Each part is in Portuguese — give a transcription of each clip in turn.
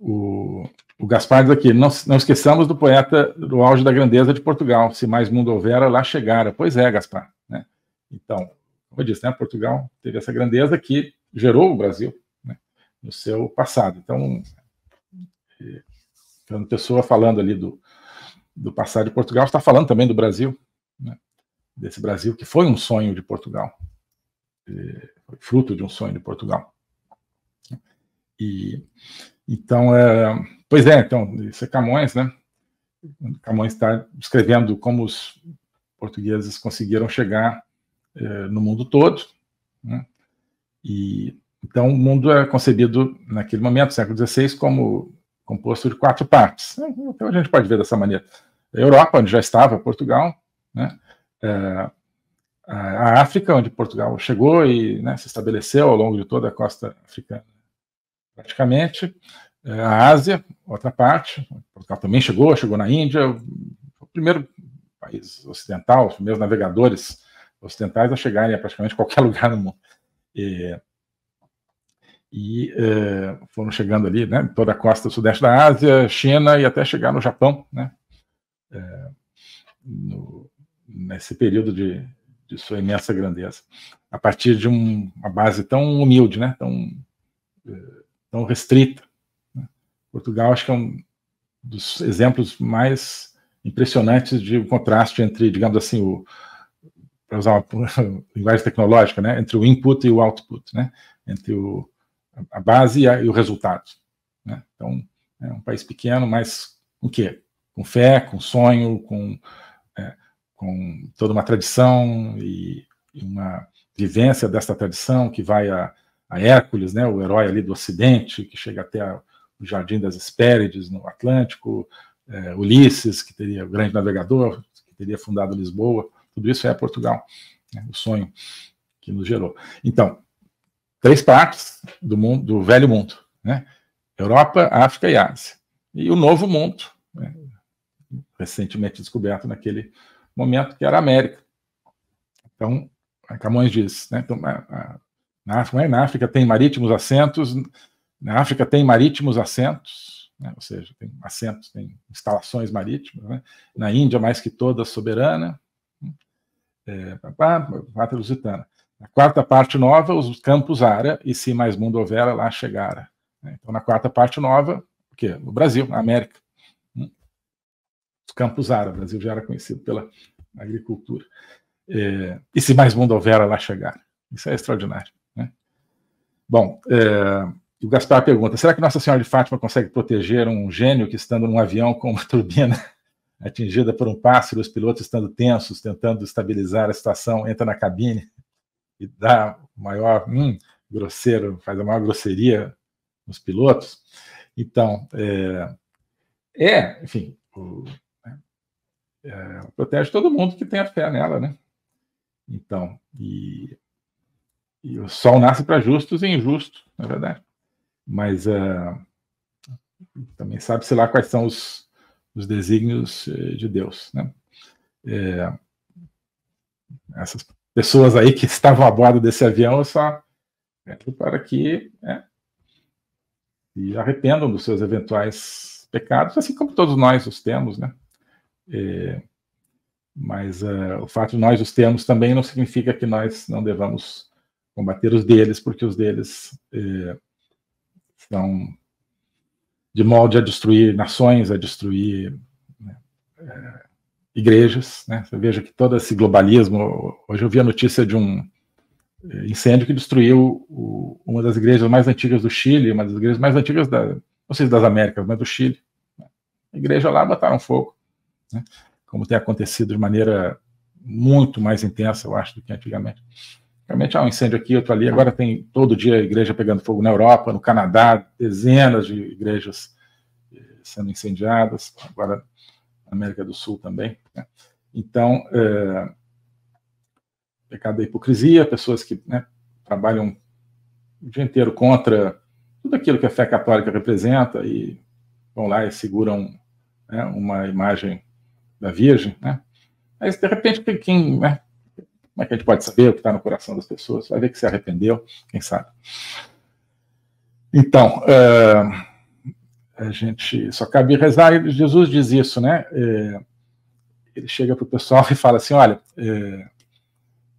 O Gaspar diz aqui, não esqueçamos do poeta do auge da grandeza de Portugal, se mais mundo houvera, lá chegara. Pois é, Gaspar, né? Então, como eu disse, né, Portugal teve essa grandeza que gerou o Brasil, né, no seu passado. Então, uma pessoa falando ali do passado de Portugal, está falando também do Brasil, né, desse Brasil que foi um sonho de Portugal, foi fruto de um sonho de Portugal. E então, pois é, então, isso é Camões, né? Camões está descrevendo como os portugueses conseguiram chegar no mundo todo, né? E então o mundo é concebido naquele momento, século XVI, como composto de 4 partes. Então a gente pode ver dessa maneira: a Europa, onde já estava Portugal, né? A África, onde Portugal chegou e, né, se estabeleceu ao longo de toda a costa africana, praticamente. A Ásia, outra parte. Portugal também chegou na Índia, o primeiro país ocidental, os primeiros navegadores ocidentais a chegarem a praticamente qualquer lugar no mundo. Foram chegando ali, né, toda a costa sudeste da Ásia, China e até chegar no Japão, né, nesse período de sua imensa grandeza, a partir de uma base tão humilde, né, tão restrita. Né. Portugal, acho que é um dos exemplos mais impressionantes de um contraste entre, digamos assim, para usar uma linguagem tecnológica, né, entre o input e o output, né, entre a base e o resultado. Né. Então, é um país pequeno, mas com o quê? Com fé, com sonho, com toda uma tradição e uma vivência dessa tradição que vai a Hércules, né, o herói ali do Ocidente, que chega até o Jardim das Hespérides, no Atlântico, Ulisses, que teria o grande navegador, que teria fundado Lisboa. Tudo isso é Portugal, né, o sonho que nos gerou. Então, 3 partes do mundo, do velho mundo, né? Europa, África e Ásia. E o novo mundo, né, recentemente descoberto naquele momento, que era a América. Então, Camões diz, né, então, na África tem marítimos assentos, na África tem marítimos assentos, né, ou seja, tem assentos, tem instalações marítimas, né, na Índia, mais que toda, soberana, pátria lusitana. Na 4ª parte nova, os campos Ara, e se mais mundo houvera, lá chegara. Então, na 4ª parte nova, o quê? O Brasil, a América. Os campos Ara, o Brasil já era conhecido pela agricultura. E se mais mundo houvera, lá chegara. Isso é extraordinário, né? Bom, o Gaspar pergunta, será que Nossa Senhora de Fátima consegue proteger um gênio que, estando num avião com uma turbina atingida por um pássaro, os pilotos estando tensos, tentando estabilizar a situação, entra na cabine e dá o maior grosseiro, faz a maior grosseria nos pilotos? Então, enfim, protege todo mundo que tem a fé nela, né? Então, e o sol nasce para justos e injustos, na verdade. Mas também sabe-se lá quais são os desígnios de Deus, né? Essas pessoas aí que estavam a bordo desse avião, eu só peço para que se arrependam dos seus eventuais pecados, assim como todos nós os temos, né? Mas o fato de nós os termos também não significa que nós não devamos combater os deles, porque os deles são de modo a destruir nações, a destruir, né, igrejas, né? Você veja que todo esse globalismo... Hoje eu vi a notícia de um incêndio que destruiu uma das igrejas mais antigas do Chile, uma das igrejas mais antigas, não sei se das Américas, mas do Chile. A igreja lá botaram fogo, né? Como tem acontecido de maneira muito mais intensa, eu acho, do que antigamente. Realmente há um incêndio aqui, outro ali, agora tem todo dia a igreja pegando fogo na Europa, no Canadá, dezenas de igrejas sendo incendiadas, agora na América do Sul também, né? Então, pecado da hipocrisia, pessoas que, né, trabalham o dia inteiro contra tudo aquilo que a fé católica representa e vão lá e seguram, né, uma imagem da Virgem, né? Mas, de repente, né, como é que a gente pode saber o que está no coração das pessoas? Vai ver que se arrependeu, quem sabe. Então, a gente só cabe rezar, e Jesus diz isso, né? Ele chega para o pessoal e fala assim, olha,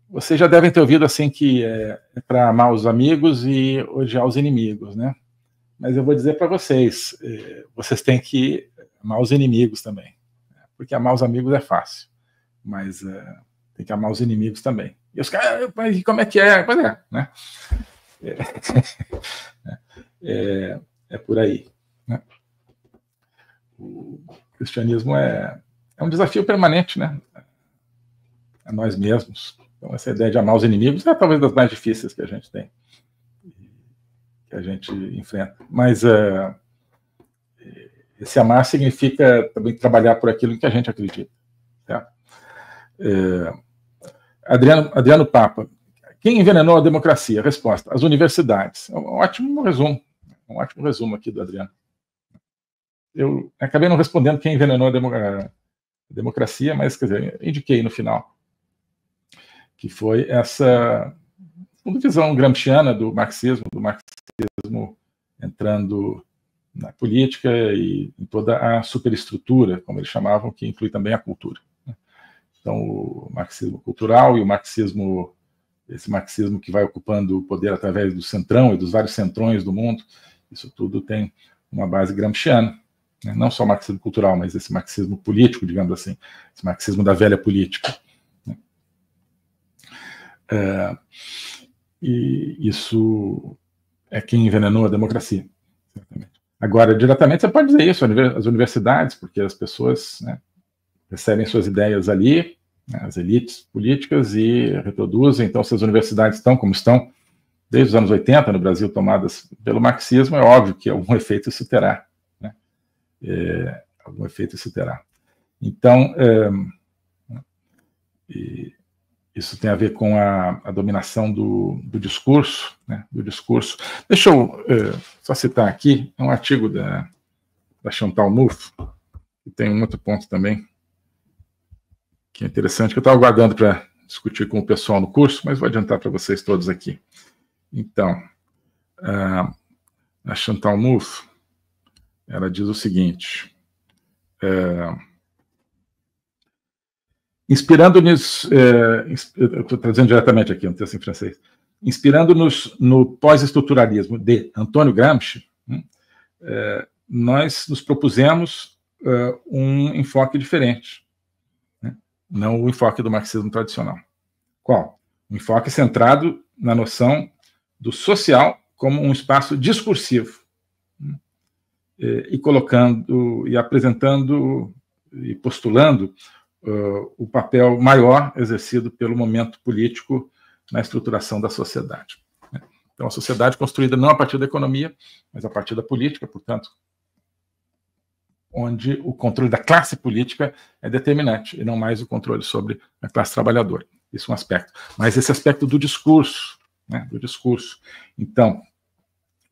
vocês já devem ter ouvido assim que é para amar os amigos e odiar os inimigos, né? Mas eu vou dizer para vocês, vocês têm que amar os inimigos também, porque amar os amigos é fácil, mas tem que amar os inimigos também. E os caras, mas como é que é? Pois é, né? É por aí, né? O cristianismo é um desafio permanente, né? A nós mesmos. Então, essa ideia de amar os inimigos é talvez das mais difíceis que a gente tem, que a gente enfrenta. Mas esse amar significa também trabalhar por aquilo em que a gente acredita. Tá? Adriano Papa. Quem envenenou a democracia? Resposta: as universidades. É um ótimo resumo aqui do Adriano. Eu acabei não respondendo quem envenenou a democracia, mas, quer dizer, indiquei no final, que foi essa visão gramsciana do marxismo entrando na política e em toda a superestrutura, como eles chamavam, que inclui também a cultura. Então, o marxismo cultural e o marxismo, esse marxismo que vai ocupando o poder através do centrão e dos vários centrões do mundo, isso tudo tem uma base gramsciana. Não só o marxismo cultural, mas esse marxismo político, digamos assim, esse marxismo da velha política. E isso é quem envenenou a democracia. Certamente. Agora, diretamente, você pode dizer isso, as universidades, porque as pessoas, né, recebem suas ideias ali, né, as elites políticas, e reproduzem. Então, se as universidades estão como estão, desde os anos 80 no Brasil, tomadas pelo marxismo, é óbvio que algum efeito isso terá. Algum efeito isso terá. Então, isso tem a ver com a dominação do discurso, né, do discurso. Deixa eu só citar aqui um artigo da Chantal Mouffe, que tem um outro ponto também, que é interessante, que eu estava aguardando para discutir com o pessoal no curso, mas vou adiantar para vocês todos aqui. Então, a Chantal Mouffe, ela diz o seguinte: inspirando-nos, eu estou trazendo diretamente aqui, um texto em francês, inspirando-nos no pós-estruturalismo de Antônio Gramsci, nós nos propusemos um enfoque diferente, né? Não o enfoque do marxismo tradicional. Qual? Um enfoque centrado na noção do social como um espaço discursivo, né? E colocando, e apresentando, e postulando o papel maior exercido pelo momento político na estruturação da sociedade. Então, a sociedade construída não a partir da economia, mas a partir da política, portanto, onde o controle da classe política é determinante, e não mais o controle sobre a classe trabalhadora. Isso é um aspecto. Mas esse aspecto do discurso, né, do discurso. Então,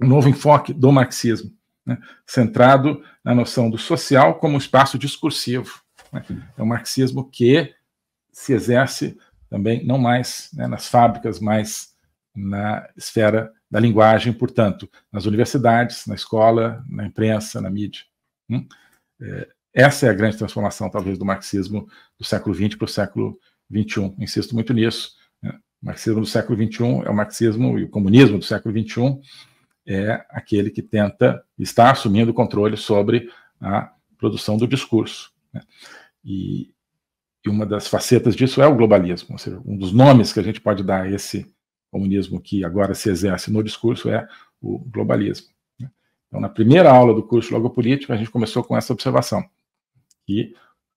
um novo enfoque do marxismo, né, centrado na noção do social como espaço discursivo. Né? É um marxismo que se exerce também, não mais, né, nas fábricas, mas na esfera da linguagem, portanto, nas universidades, na escola, na imprensa, na mídia. Essa é a grande transformação, talvez, do marxismo do século XX para o século XXI. Insisto muito nisso. Né? O marxismo do século XXI é o marxismo, e o comunismo do século XXI é aquele que tenta estar assumindo o controle sobre a produção do discurso. Né? E uma das facetas disso é o globalismo. Ou seja, um dos nomes que a gente pode dar a esse comunismo que agora se exerce no discurso é o globalismo. Né? Então, na primeira aula do curso Logopolítica, a gente começou com essa observação, que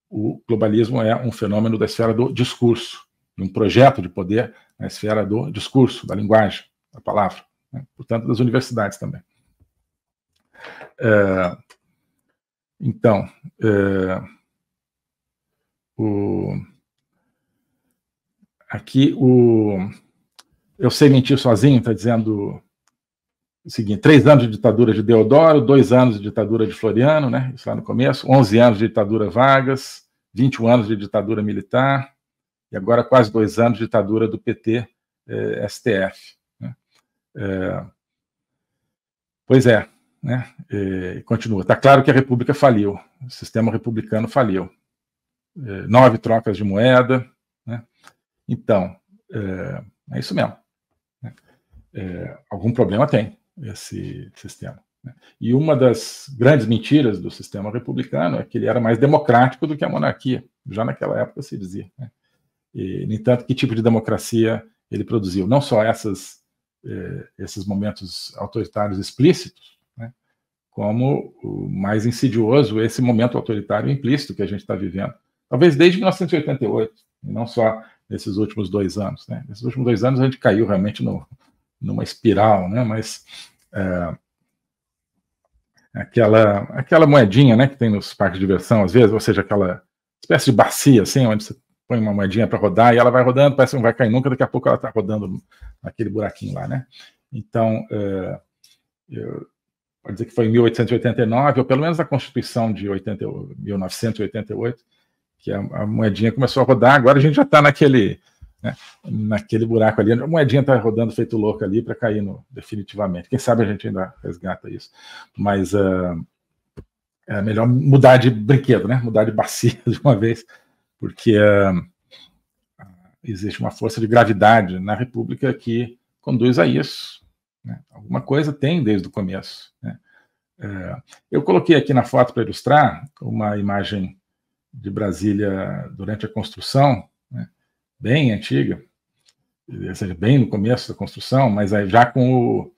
o globalismo é um fenômeno da esfera do discurso, um projeto de poder na esfera do discurso, da linguagem, da palavra, né? Portanto, das universidades também. Então, aqui Eu Sei Mentir Sozinho está dizendo o seguinte: 3 anos de ditadura de Deodoro, 2 anos de ditadura de Floriano, né? Isso lá no começo, 11 anos de ditadura Vargas, 21 anos de ditadura militar, e agora quase 2 anos de ditadura do PT, STF. Né? Pois é, né? Continua. Está claro que a República faliu, o sistema republicano faliu. 9 trocas de moeda, né? Então, é isso mesmo. Né? Algum problema tem esse sistema. Né? E uma das grandes mentiras do sistema republicano é que ele era mais democrático do que a monarquia. Já naquela época se dizia. Né? No entanto, que tipo de democracia ele produziu? Não só esses momentos autoritários explícitos, né? Como o mais insidioso, esse momento autoritário implícito que a gente está vivendo. Talvez desde 1988, e não só nesses últimos 2 anos. Né? Nesses últimos 2 anos a gente caiu realmente numa espiral, né? Mas aquela moedinha, né, que tem nos parques de diversão, às vezes, ou seja, aquela espécie de bacia, assim, onde você põe uma moedinha para rodar e ela vai rodando, parece que não vai cair nunca, daqui a pouco ela está rodando naquele buraquinho lá, né? Então, pode dizer que foi em 1889, ou pelo menos a Constituição de 1988, que a moedinha começou a rodar. Agora a gente já está naquele buraco ali, a moedinha está rodando feito louco ali para cair definitivamente. Quem sabe a gente ainda resgata isso. Mas é melhor mudar de brinquedo, né? Mudar de bacia de uma vez, porque existe uma força de gravidade na República que conduz a isso. Né? Alguma coisa tem desde o começo. Né? Eu coloquei aqui na foto para ilustrar uma imagem de Brasília durante a construção, né? Bem antiga, ou seja, bem no começo da construção, mas aí já com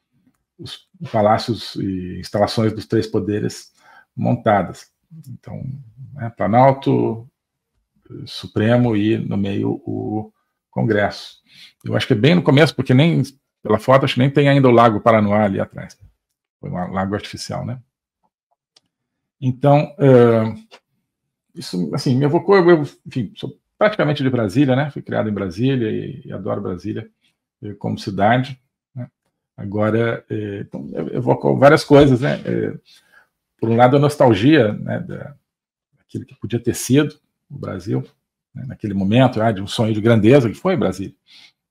os palácios e instalações dos 3 poderes montadas. Então, Planalto, Supremo e no meio o Congresso. Eu acho que é bem no começo, porque nem pela foto acho que nem tem ainda o Lago Paranoá ali atrás. Foi um lago artificial, né? Então, isso, assim, me evocou, enfim, sou praticamente de Brasília, né? Fui criado em Brasília e adoro Brasília como cidade. Né? Agora, então, evocou várias coisas, né? Por um lado, a nostalgia, né, daquilo que podia ter sido o Brasil, né, naquele momento, de um sonho de grandeza que foi Brasília,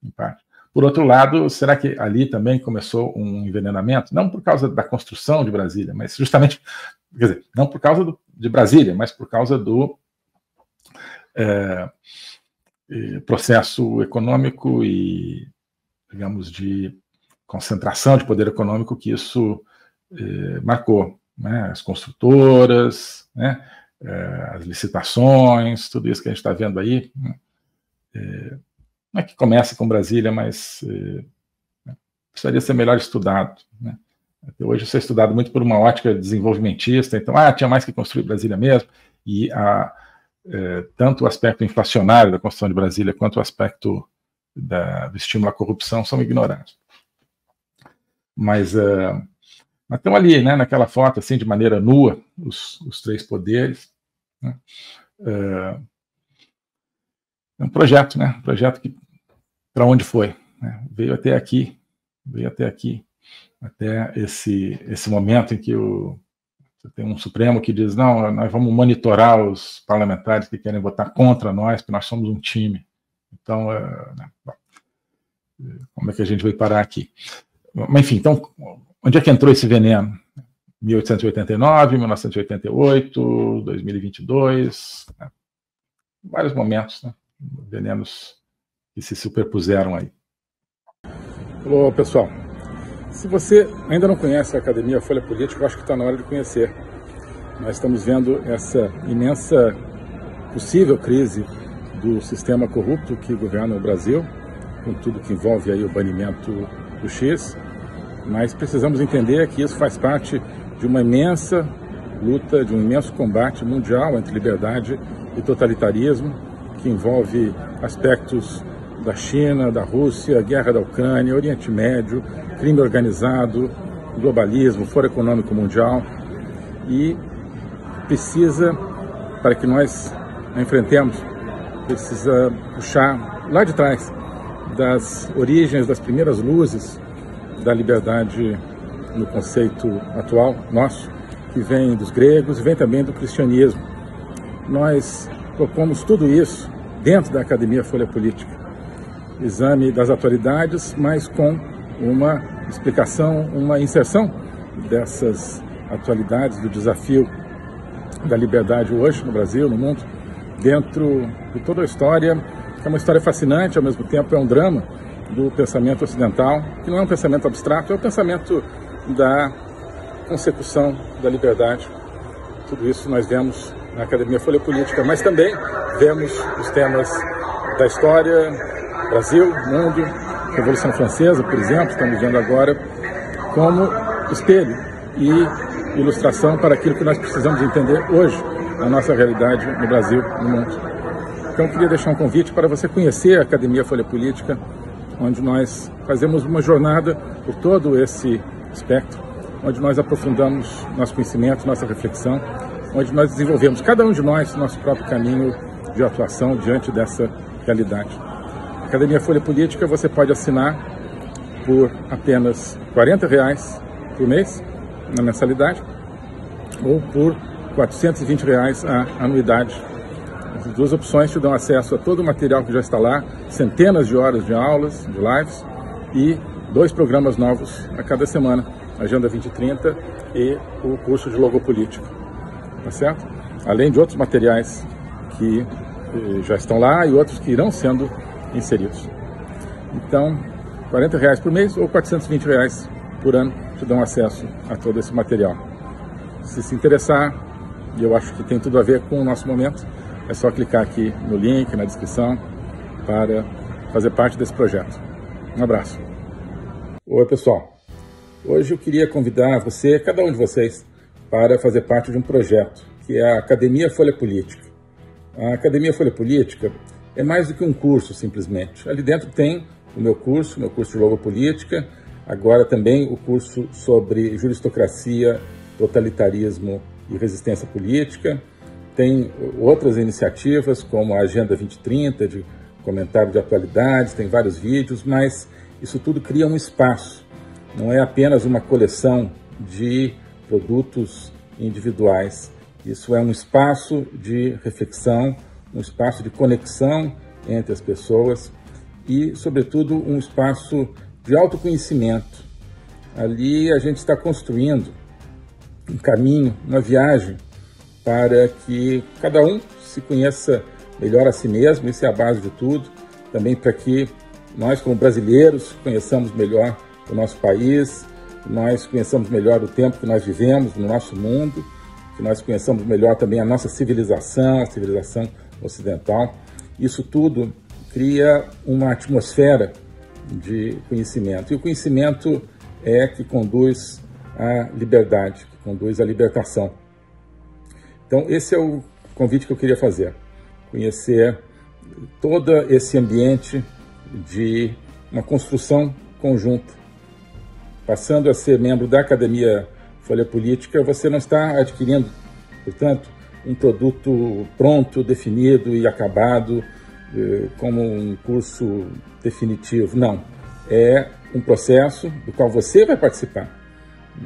em parte. Por outro lado, será que ali também começou um envenenamento? Não por causa da construção de Brasília, mas justamente, quer dizer, não por causa de Brasília, mas por causa do processo econômico e, digamos, de concentração de poder econômico que isso marcou. Né? As construtoras, né? As licitações, tudo isso que a gente está vendo aí. Não é que começa com Brasília, mas precisaria ser melhor estudado. Né? Até hoje isso é estudado muito por uma ótica desenvolvimentista, então, tinha mais que construir Brasília mesmo, e tanto o aspecto inflacionário da construção de Brasília quanto o aspecto do estímulo à corrupção são ignorados. Mas estão ali, né, naquela foto, assim, de maneira nua, os 3 poderes. Né? É um projeto, né? Um projeto que, para onde foi? Né? Veio até aqui, até esse momento em que você tem um Supremo que diz, não, nós vamos monitorar os parlamentares que querem votar contra nós, porque nós somos um time. Então, como é que a gente veio parar aqui? Mas, enfim, então, onde é que entrou esse veneno? 1889, 1988, 2022, né? Vários momentos, né? Venenos que se superpuseram aí. Alô, pessoal. Se você ainda não conhece a Academia Folha Política, eu acho que está na hora de conhecer. Nós estamos vendo essa imensa possível crise do sistema corrupto que governa o Brasil, com tudo que envolve aí o banimento do X, mas precisamos entender que isso faz parte de uma imensa luta, de um imenso combate mundial entre liberdade e totalitarismo, que envolve aspectos da China, da Rússia, guerra da Ucrânia, Oriente Médio, crime organizado, globalismo, Fórum Econômico Mundial, e precisa, para que nós a enfrentemos, precisa puxar lá de trás, das origens, das primeiras luzes da liberdade no conceito atual nosso, que vem dos gregos e vem também do cristianismo. Nós propomos tudo isso dentro da Academia Folha Política. Exame das atualidades, mas com uma explicação, uma inserção dessas atualidades do desafio da liberdade hoje no Brasil, no mundo, dentro de toda a história, que é uma história fascinante, ao mesmo tempo é um drama do pensamento ocidental, que não é um pensamento abstrato, é um pensamento da consecução da liberdade. Tudo isso nós vemos na Academia Folha Política, mas também vemos os temas da história, Brasil, mundo, Revolução Francesa, por exemplo, estamos vendo agora, como espelho e ilustração para aquilo que nós precisamos entender hoje na nossa realidade no Brasil, no mundo. Então eu queria deixar um convite para você conhecer a Academia Folha Política, onde nós fazemos uma jornada por todo esse espectro, onde nós aprofundamos nosso conhecimento, nossa reflexão, onde nós desenvolvemos, cada um de nós, nosso próprio caminho de atuação diante dessa realidade. A Academia Folha Política você pode assinar por apenas R$40 por mês, na mensalidade, ou por R$420 a anuidade. As duas opções te dão acesso a todo o material que já está lá, centenas de horas de aulas, de lives, e 2 programas novos a cada semana, Agenda 2030 e o curso de Logopolítica, tá certo? Além de outros materiais que já estão lá e outros que irão sendo inseridos. Então, R$40 por mês ou R$420 por ano te dão acesso a todo esse material. Se interessar, e eu acho que tem tudo a ver com o nosso momento, é só clicar aqui no link, na descrição, para fazer parte desse projeto. Um abraço. Oi, pessoal. Hoje eu queria convidar você, cada um de vocês, para fazer parte de um projeto, que é a Academia Folha Política. A Academia Folha Política é mais do que um curso, simplesmente. Ali dentro tem o meu curso de Logopolítica, agora também o curso sobre juristocracia, totalitarismo e resistência política. Tem outras iniciativas, como a Agenda 2030, de comentário de atualidades, tem vários vídeos, mas isso tudo cria um espaço. Não é apenas uma coleção de produtos individuais. Isso é um espaço de reflexão, um espaço de conexão entre as pessoas e, sobretudo, um espaço de autoconhecimento. Ali a gente está construindo um caminho, uma viagem para que cada um se conheça melhor a si mesmo, isso é a base de tudo, também para que nós, como brasileiros, conheçamos melhor o nosso país, nós conheçamos melhor o tempo que nós vivemos no nosso mundo, que nós conheçamos melhor também a nossa civilização, a civilização ocidental. Isso tudo cria uma atmosfera de conhecimento. E o conhecimento é que conduz à liberdade, que conduz à libertação. Então, esse é o convite que eu queria fazer. Conhecer todo esse ambiente de uma construção conjunta. Passando a ser membro da Academia Folha Política, você não está adquirindo, portanto, um produto pronto, definido e acabado, como um curso definitivo. Não. É um processo do qual você vai participar.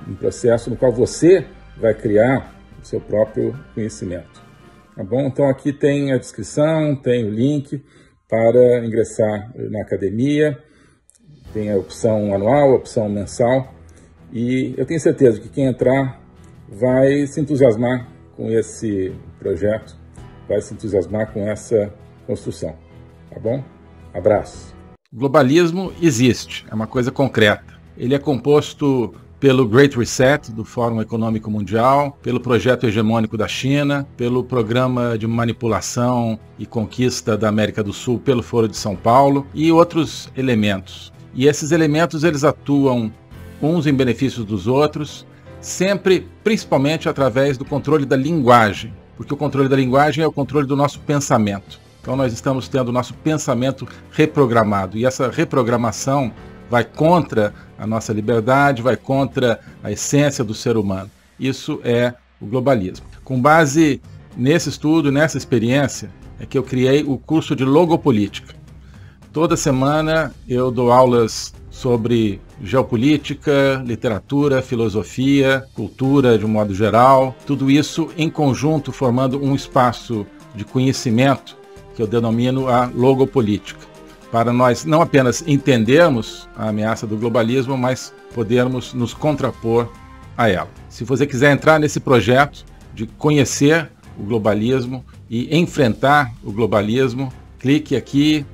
Um processo no qual você vai criar o seu próprio conhecimento. Tá bom? Então aqui tem a descrição, tem o link para ingressar na academia, tem a opção anual, a opção mensal, e eu tenho certeza que quem entrar vai se entusiasmar com esse projeto, vai se entusiasmar com essa construção. Tá bom? Abraço. O globalismo existe, é uma coisa concreta. Ele é composto pelo Great Reset do Fórum Econômico Mundial, pelo projeto hegemônico da China, pelo programa de manipulação e conquista da América do Sul pelo Foro de São Paulo e outros elementos. E esses elementos eles atuam uns em benefício dos outros, sempre, principalmente através do controle da linguagem, porque o controle da linguagem é o controle do nosso pensamento. Então nós estamos tendo o nosso pensamento reprogramado, e essa reprogramação vai contra a nossa liberdade, vai contra a essência do ser humano. Isso é o globalismo. Com base nesse estudo, nessa experiência, é que eu criei o curso de Logopolítica. Toda semana eu dou aulas sobre geopolítica, literatura, filosofia, cultura de um modo geral, tudo isso em conjunto formando um espaço de conhecimento que eu denomino a logopolítica, para nós não apenas entendermos a ameaça do globalismo, mas podermos nos contrapor a ela. Se você quiser entrar nesse projeto de conhecer o globalismo e enfrentar o globalismo, clique aqui